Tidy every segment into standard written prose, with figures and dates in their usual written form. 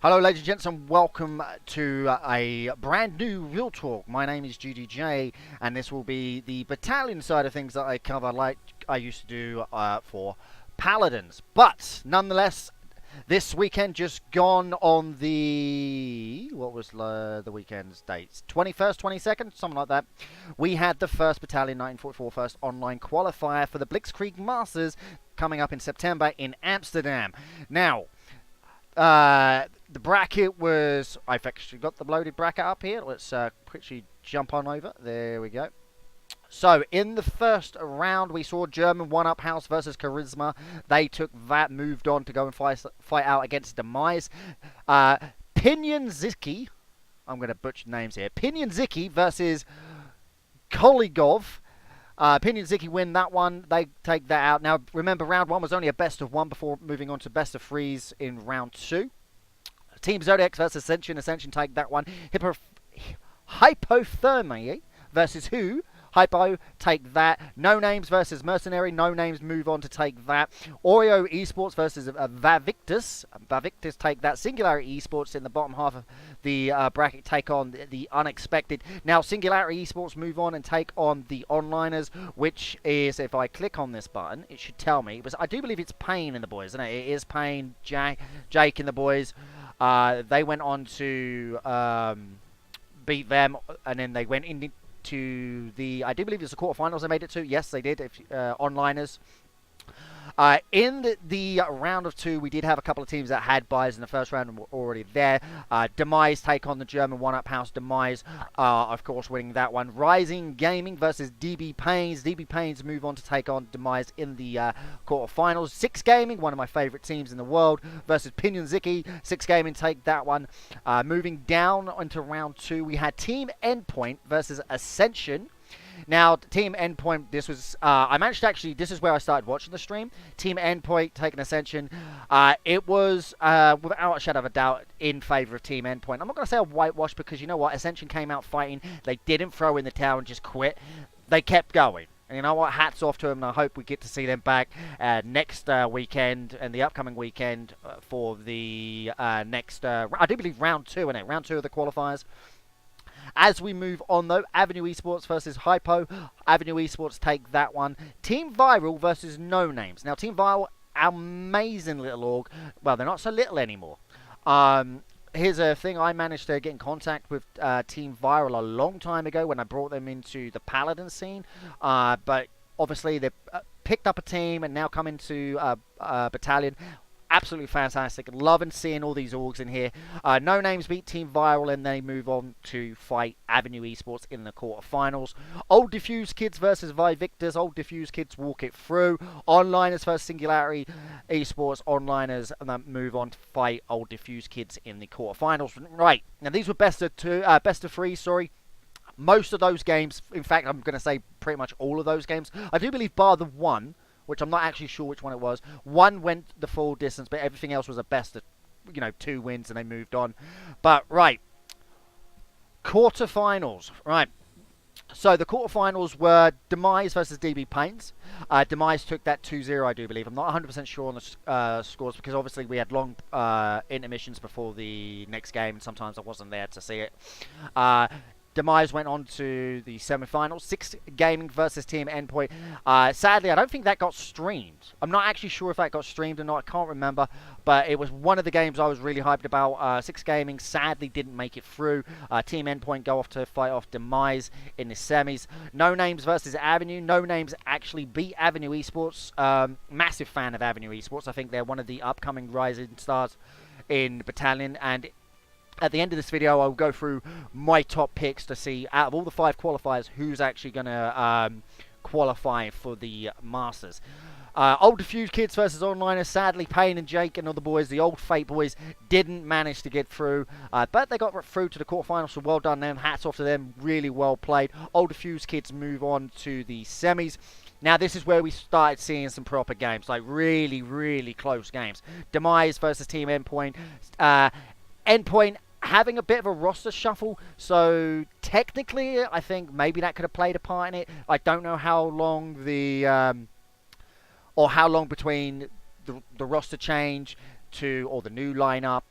Hello ladies and gents, and welcome to a brand new Real Talk. My name is GDJ, and this will be the battalion side of things that I cover like I used to do for Paladins. But nonetheless, this weekend just gone on the... what was the weekend's dates? 21st, 22nd, something like that. We had the first Battalion1944 first online qualifier for the Blitzkrieg Masters coming up in September in Amsterdam. Now, the bracket was... I've actually got the loaded bracket up here. Let's quickly jump on over. There we go. So, in the first round, we saw German one-up house versus Charisma. They took that, moved on to go and fight out against Demise. Pinion Ziki, I'm going to butcher names here. Pinion Ziki versus Koligov. Pinion Ziki win that one. They take that out. Now, remember, round one was only a best of one before moving on to best of threes in round two. Team Zodiac versus Ascension. Ascension take that one. Hypothermia versus Who? Hypo take that. No Names versus Mercenary. No Names move on to take that. Oreo Esports versus Vavictus. Vavictus take that. Singularity Esports in the bottom half of the bracket take on the Unexpected. Now Singularity Esports move on and take on the Onliners, which is, if I click on this button, it should tell me. I do believe it's Payne and the boys, isn't it? It is Payne, Jake and the boys. They went on to beat them, and then they went into the, I do believe it's the quarterfinals they made it to. Yes, they did. Onliners. In the round of two, we did have a couple of teams that had buys in the first round and were already there. Demise take on the German one-up house. Demise, of course, winning that one. Rising Gaming versus DB Pains. DB Pains move on to take on Demise in the quarterfinals. Six Gaming, one of my favorite teams in the world, versus Pinion Ziki. Six Gaming take that one. Moving down into round two, we had Team Endpoint versus Ascension. Now, Team Endpoint, this was... I managed to actually... This is where I started watching the stream. Team Endpoint taking Ascension. It was, without a shadow of a doubt, in favour of Team Endpoint. I'm not going to say a whitewash because, you know what? Ascension came out fighting. They didn't throw in the towel and just quit. They kept going. And you know what? Hats off to them. And I hope we get to see them back next weekend and the upcoming weekend for the next... I do believe round two, isn't it? Round two of the qualifiers. As we move on, though, Avenue Esports versus Hypo. Avenue Esports take that one. Team Viral versus No Names. Now, Team Viral, amazing little org. Well, they're not so little anymore. Here's a thing. I managed to get in contact with Team Viral a long time ago when I brought them into the Paladin scene. But obviously, they've picked up a team and now come into Battalion. Absolutely fantastic. Loving seeing all these orgs in here. No Names beat Team Viral and they move on to fight Avenue Esports in the quarterfinals. Old Diffuse Kids versus Vivictus. Old Diffuse Kids walk it through. Onliners versus Singularity Esports. Onliners and then move on to fight Old Diffuse Kids in the quarterfinals. Right. Now these were best of three, sorry. Most of those games, in fact, I'm going to say pretty much all of those games. I do believe bar the one, which I'm not actually sure which one it was. One went the full distance, but everything else was a best of, 2 wins, and they moved on. But, right. Quarterfinals. Right. So, the quarterfinals were Demise versus DB Paints. Demise took that 2-0, I do believe. I'm not 100% sure on the scores, because obviously we had long intermissions before the next game, and sometimes I wasn't there to see it. Demise went on to the semi-finals. Six Gaming versus Team Endpoint. Sadly, I don't think that got streamed. I'm not actually sure if that got streamed or not. I can't remember. But it was one of the games I was really hyped about. Six Gaming sadly didn't make it through. Team Endpoint go off to fight off Demise in the semis. No Names versus Avenue. No Names actually beat Avenue Esports. Massive fan of Avenue Esports. I think they're one of the upcoming rising stars in Battalion. And at the end of this video, I'll go through my top picks to see, out of all the 5 qualifiers, who's actually going to qualify for the Masters. Old Diffuse Kids versus Onliners. Sadly, Payne and Jake and other boys, the old Fate boys, didn't manage to get through. But they got through to the quarterfinals, so well done them. Hats off to them. Really well played. Old Diffuse Kids move on to the semis. Now, this is where we started seeing some proper games, like really, really close games. Demise versus Team Endpoint. Endpoint having a bit of a roster shuffle, so technically I think maybe that could have played a part in it. I don't know how long the or how long between the roster change to or the new lineup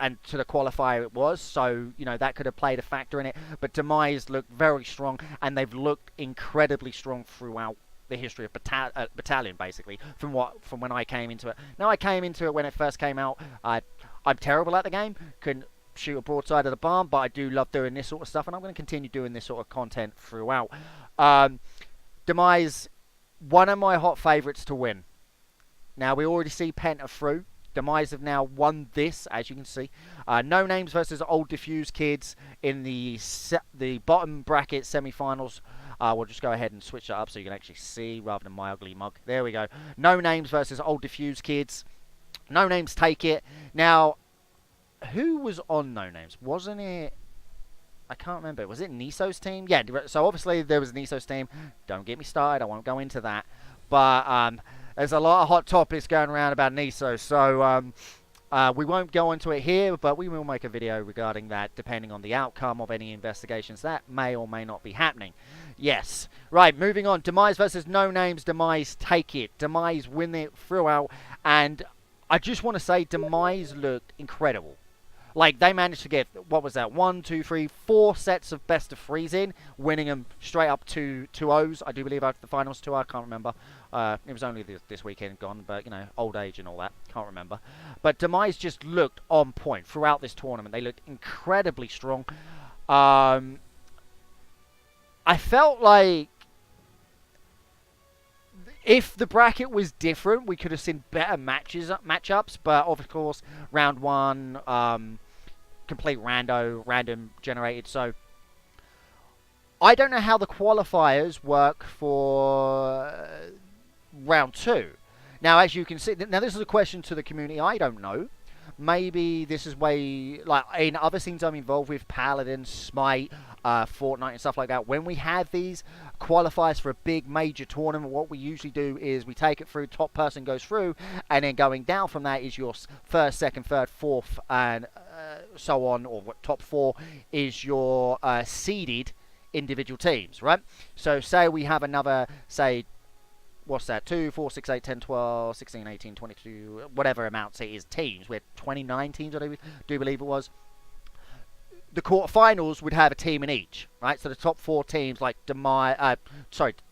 and to the qualifier it was, so, you know, that could have played a factor in it. But Demise looked very strong, and they've looked incredibly strong throughout the history of Battalion, basically, from when I came into it. Now, I came into it when it first came out. I'm terrible at the game, couldn't shoot a broadside of the barn, but I do love doing this sort of stuff, and I'm going to continue doing this sort of content throughout. Demise, one of my hot favourites to win. Now, we already see Penta through. Demise have now won this, as you can see. No Names versus Old Diffused Kids in the bottom bracket semi-finals. We'll just go ahead and switch that up so you can actually see rather than my ugly mug. There we go. No Names versus Old Diffused Kids. No Names take it. Now, who was on No Names? Wasn't it... I can't remember. Was it Niso's team? Yeah, so obviously there was Niso's team. Don't get me started. I won't go into that. But there's a lot of hot topics going around about Niso. So we won't go into it here, but we will make a video regarding that depending on the outcome of any investigations that may or may not be happening. Yes. Right, moving on. Demise versus No Names. Demise take it. Demise win it throughout. And I just want to say Demise looked incredible. Like, they managed to get, what was that, 1, 2, 3, 4 sets of best of threes in, winning them straight up to 2-0s, I do believe, after the finals 2-0, I can't remember. It was only this weekend gone, but, you know, old age and all that, can't remember. But Demise just looked on point throughout this tournament. They looked incredibly strong. I felt like if the bracket was different, we could have seen better matchups, but of course, round 1, complete random generated. So I don't know how the qualifiers work for round 2. Now, as you can see, now this is a question to the community. I don't know. Maybe this is way, like in other scenes I'm involved with, Paladin, Smite, Fortnite and stuff like that. When we have these qualifiers for a big major tournament, what we usually do is we take it through, top person goes through, and then going down from that is your first, second, third, fourth, and so on, or what top 4 is your seeded individual teams, right? So say we have another, say, what's that, 2, 4, 6, 8, 10, 12, 16, 18, 22, whatever amounts it is, teams. We had 29 teams, I do believe it was. The quarterfinals would have a team in each, right? So the top 4 teams, like Demise,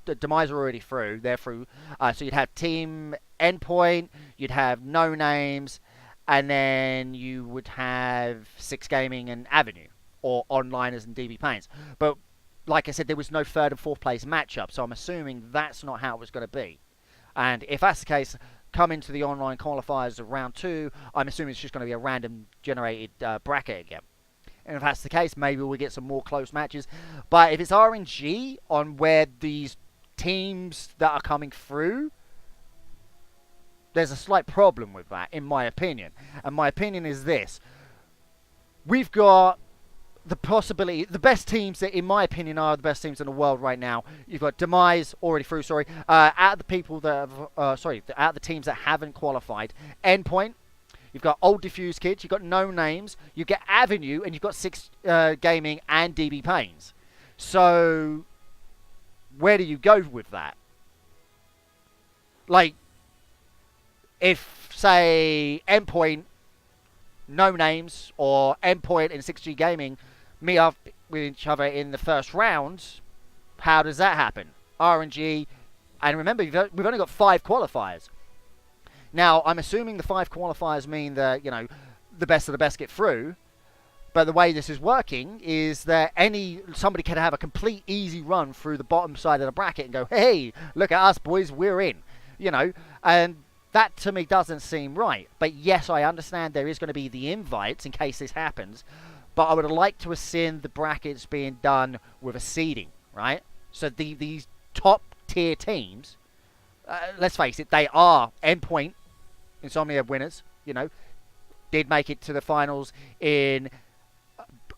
the Demise are already through, they're through. So you'd have Team Endpoint, you'd have No Names, and then you would have Six Gaming and Avenue, or Onliners and DB Pains. But like I said, there was no 3rd and 4th place matchup, so I'm assuming that's not how it was going to be. And if that's the case, come into the online qualifiers of round 2, I'm assuming it's just going to be a random generated bracket again. And if that's the case, maybe we'll get some more close matches. But if it's RNG on where these teams that are coming through, there's a slight problem with that, in my opinion. And my opinion is this. We've got the possibility, the best teams that, in my opinion, are the best teams in the world right now. You've got Demise already through. Out of the people that have, out of the teams that haven't qualified, Endpoint. You've got Old Diffused Kids. You've got No Names. You get Avenue, and you've got Six Gaming and DB Pains. So where do you go with that? Like, if say Endpoint, No Names, or Endpoint and 6G Gaming meet up with each other in the first round, how does that happen? RNG, and remember, we've only got 5 qualifiers. Now, I'm assuming the 5 qualifiers mean that, you know, the best of the best get through, but the way this is working is that somebody can have a complete easy run through the bottom side of the bracket and go, hey, look at us, boys, we're in, you know, and that to me doesn't seem right. But yes, I understand there is going to be the invites in case this happens, but I would like to have seen the brackets being done with a seeding, right? So these top tier teams, let's face it, they are Endpoint, Insomnia winners, you know, did make it to the finals in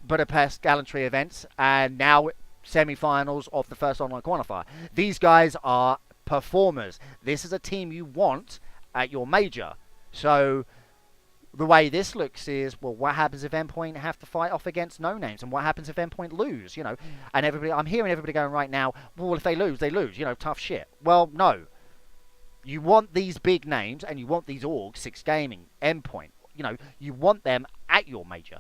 Budapest Gallantry events, and now semi-finals of the first online qualifier. These guys are performers. This is a team you want at your major. So the way this looks is, well, what happens if Endpoint have to fight off against No Names, and what happens if Endpoint lose, you know? And I'm hearing everybody going right now, well, if they lose, you know, tough shit. Well, no. You want these big names, and you want these orgs, Six Gaming, Endpoint, you know, you want them at your major.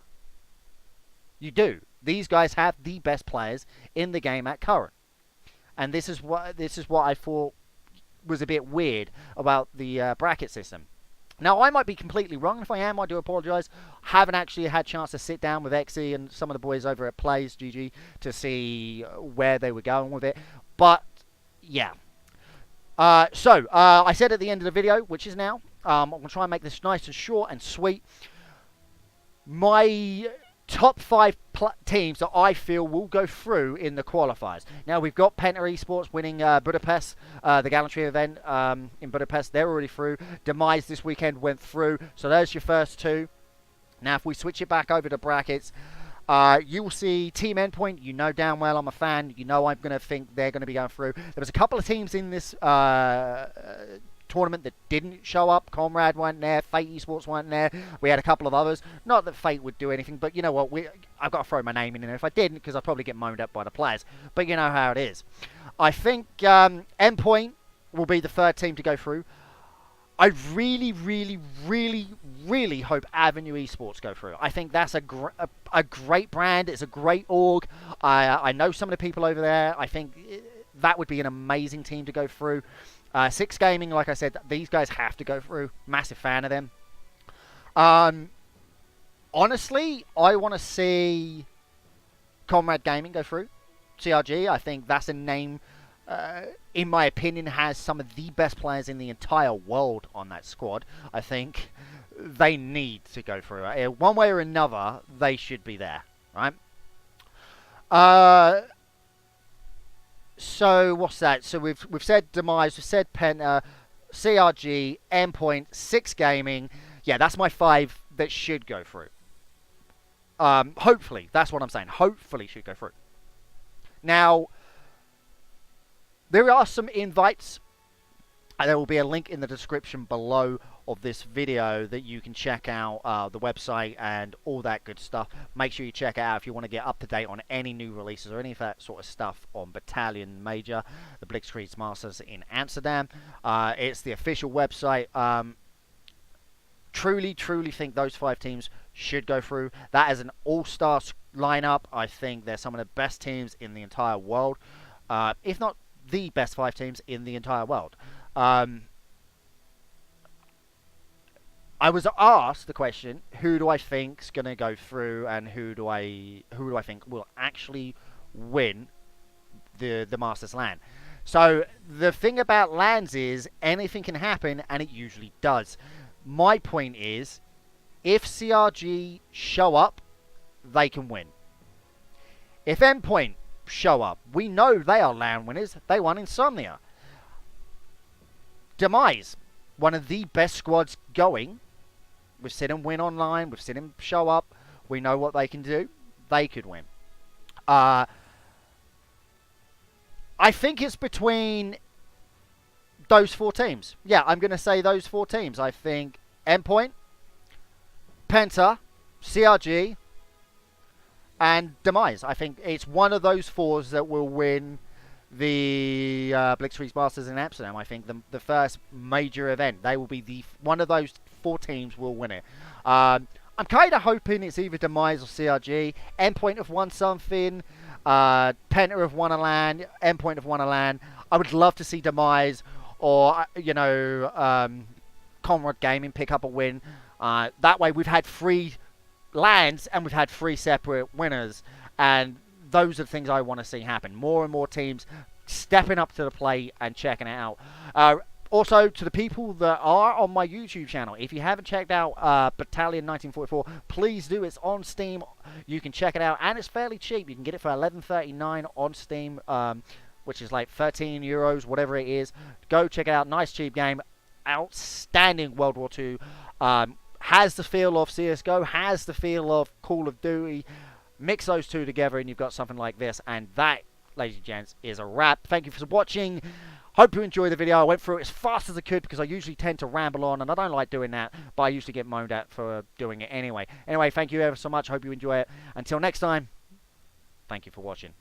You do. These guys have the best players in the game at current. And this is what I thought was a bit weird about the bracket system. Now, I might be completely wrong. If I am, I do apologise. Haven't actually had a chance to sit down with Exy and some of the boys over at Plays GG to see where they were going with it. But, yeah. So, I said at the end of the video, which is now, I'm going to try and make this nice and short and sweet. My top 5 teams that I feel will go through in the qualifiers. Now, we've got Penta Esports winning Budapest, the Gallantry event in Budapest. They're already through. Demise this weekend went through. So there's your first 2. Now, if we switch it back over to brackets, you will see Team Endpoint. You know damn well I'm a fan. You know I'm going to think they're going to be going through. There was a couple of teams in this tournament that didn't show up. Comrade weren't there. Fate Esports weren't there. We had a couple of others. Not that Fate would do anything, but you know what? I've got to throw my name in there if I didn't, because I'd probably get moaned at by the players. But you know how it is. I think Endpoint will be the 3rd team to go through. I really, really, really, really hope Avenue Esports go through. I think that's a great brand. It's a great org. I know some of the people over there. I think that would be an amazing team to go through. 6 Gaming, like I said, these guys have to go through. Massive fan of them. Honestly, I want to see Comrade Gaming go through. CRG, I think that's a name, in my opinion, has some of the best players in the entire world on that squad. I think they need to go through. One way or another, they should be there, right? So what's that? So we've said Demise, we've said Penta, CRG, Endpoint, 6 Gaming. Yeah, that's my 5 that should go through. Hopefully, that's what I'm saying. Hopefully, should go through. Now, there are some invites. There will be a link in the description below of this video that you can check out the website and all that good stuff. Make sure you check it out if you want to get up to date on any new releases or any of that sort of stuff on Battalion Major, the Blitzkrieg Masters in Amsterdam. It's the official website. Truly think those 5 teams should go through. That is an all-star lineup. I think they're some of the best teams in the entire world, if not the best 5 teams in the entire world. I was asked the question, who do I think's going to go through, and who do I think will actually win the Masters LAN? So the thing about LANs is anything can happen, and it usually does. My point is, if CRG show up, they can win. If Endpoint show up, we know they are LAN winners. They won Insomnia. Demise, one of the best squads going. We've seen them win online. We've seen them show up. We know what they can do. They could win. I think it's between those 4 teams. Yeah, I'm going to say those 4 teams. I think Endpoint, Penta, CRG, and Demise. I think it's one of those 4s that will win the Blitzkrieg Masters in Amsterdam. I think the first major event, they will be one of those 4 teams will win it. I'm kind of hoping it's either Demise or CRG. Endpoint have won something. Penta have won a LAN. Endpoint have won a LAN. I would love to see Demise or Comrade Gaming pick up a win. That way we've had 3 LANs and we've had 3 separate winners, and those are the things I want to see happen. More and more teams stepping up to the plate and checking it out. Also, to the people that are on my YouTube channel, if you haven't checked out Battalion1944, please do. It's on Steam. You can check it out, and it's fairly cheap. You can get it for $11.39 on Steam, which is like 13 euros, whatever it is. Go check it out. Nice, cheap game. Outstanding World War II. Has the feel of CSGO, has the feel of Call of Duty. Mix those 2 together and you've got something like this. And that, ladies and gents, is a wrap. Thank you for watching. Hope you enjoyed the video. I went through it as fast as I could because I usually tend to ramble on, and I don't like doing that, but I usually get moaned at for doing it anyway. Anyway, thank you ever so much. Hope you enjoy it. Until next time, thank you for watching.